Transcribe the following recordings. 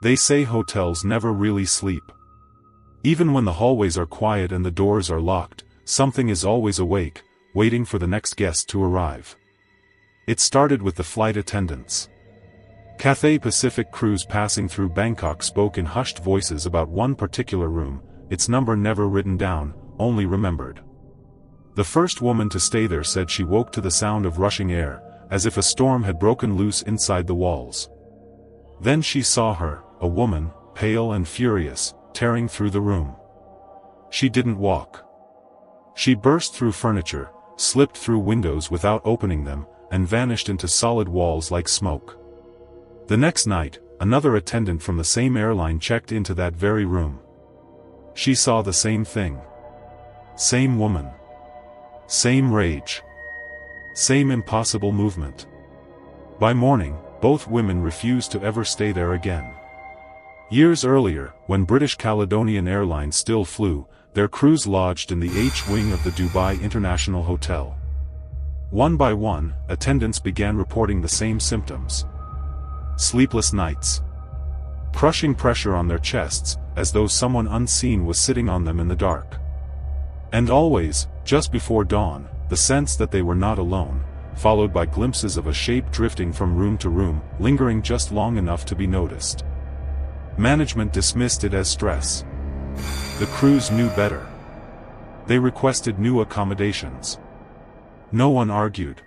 They say hotels never really sleep. Even when the hallways are quiet and the doors are locked, something is always awake, waiting for the next guest to arrive. It started with the flight attendants. Cathay Pacific crews passing through Bangkok spoke in hushed voices about one particular room, its number never written down, only remembered. The first woman to stay there said she woke to the sound of rushing air, as if a storm had broken loose inside the walls. Then she saw her, a woman, pale and furious, tearing through the room. She didn't walk. She burst through furniture, slipped through windows without opening them, and vanished into solid walls like smoke. The next night, another attendant from the same airline checked into that very room. She saw the same thing. Same woman. Same rage. Same impossible movement. By morning, both women refused to ever stay there again. Years earlier, when British Caledonian Airlines still flew, their crews lodged in the H-wing of the Dubai International Hotel. One by one, attendants began reporting the same symptoms. Sleepless nights. Crushing pressure on their chests, as though someone unseen was sitting on them in the dark. And always, just before dawn, the sense that they were not alone, followed by glimpses of a shape drifting from room to room, lingering just long enough to be noticed. Management dismissed it as stress. The crews knew better. They requested new accommodations. No one argued.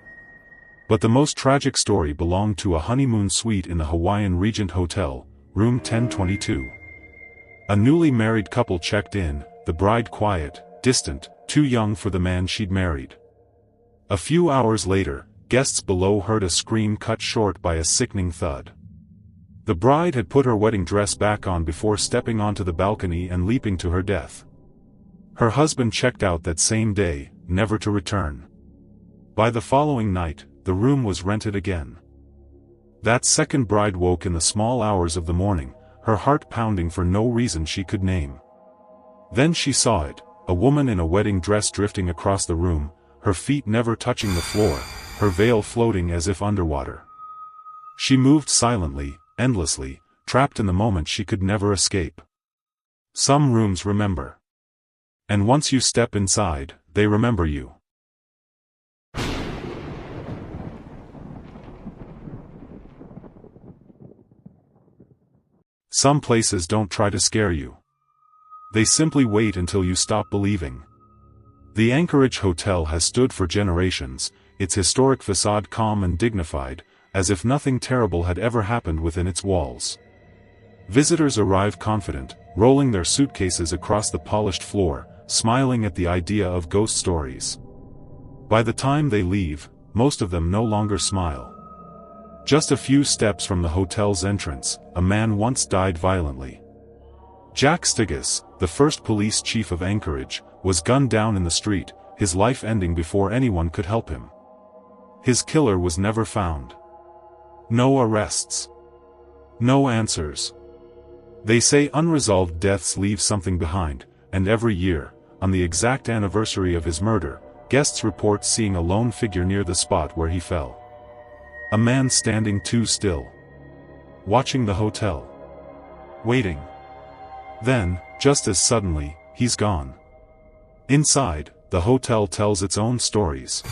But the most tragic story belonged to a honeymoon suite in the Hawaiian Regent Hotel, room 1022. A newly married couple checked in, the bride quiet, distant, too young for the man she'd married. A few hours later, guests below heard a scream cut short by a sickening thud. The bride had put her wedding dress back on before stepping onto the balcony and leaping to her death. Her husband checked out that same day, never to return. By the following night, the room was rented again. That second bride woke in the small hours of the morning, her heart pounding for no reason she could name. Then she saw it, a woman in a wedding dress drifting across the room, her feet never touching the floor, her veil floating as if underwater. She moved silently, endlessly, trapped in the moment she could never escape. Some rooms remember. And once you step inside, they remember you. Some places don't try to scare you. They simply wait until you stop believing. The Anchorage Hotel has stood for generations, its historic facade calm and dignified, as if nothing terrible had ever happened within its walls. Visitors arrive confident, rolling their suitcases across the polished floor, smiling at the idea of ghost stories. By the time they leave, most of them no longer smile. Just a few steps from the hotel's entrance, a man once died violently. Jack Stigas, the first police chief of Anchorage, was gunned down in the street, his life ending before anyone could help him. His killer was never found. No arrests. No answers. They say unresolved deaths leave something behind, and every year, on the exact anniversary of his murder, guests report seeing a lone figure near the spot where he fell. A man standing too still. Watching the hotel. Waiting. Then, just as suddenly, he's gone. Inside, the hotel tells its own stories.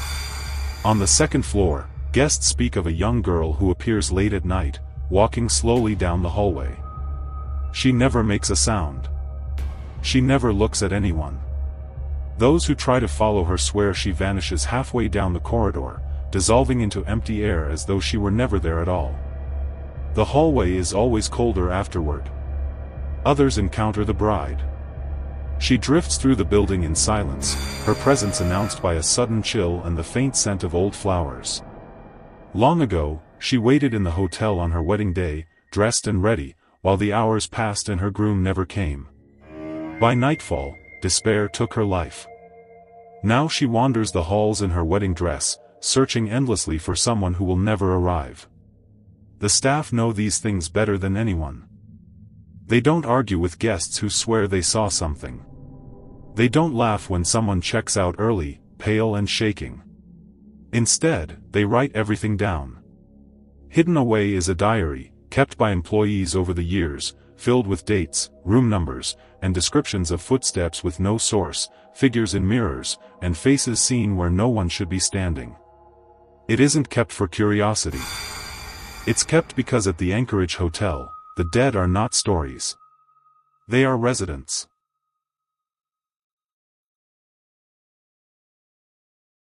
On the second floor, guests speak of a young girl who appears late at night, walking slowly down the hallway. She never makes a sound. She never looks at anyone. Those who try to follow her swear she vanishes halfway down the corridor, dissolving into empty air as though she were never there at all. The hallway is always colder afterward. Others encounter the bride. She drifts through the building in silence, her presence announced by a sudden chill and the faint scent of old flowers. Long ago, she waited in the hotel on her wedding day, dressed and ready, while the hours passed and her groom never came. By nightfall, despair took her life. Now she wanders the halls in her wedding dress, searching endlessly for someone who will never arrive. The staff know these things better than anyone. They don't argue with guests who swear they saw something. They don't laugh when someone checks out early, pale and shaking. Instead, they write everything down. Hidden away is a diary, kept by employees over the years, filled with dates, room numbers, and descriptions of footsteps with no source, figures in mirrors, and faces seen where no one should be standing. It isn't kept for curiosity. It's kept because at the Anchorage Hotel, the dead are not stories. They are residents.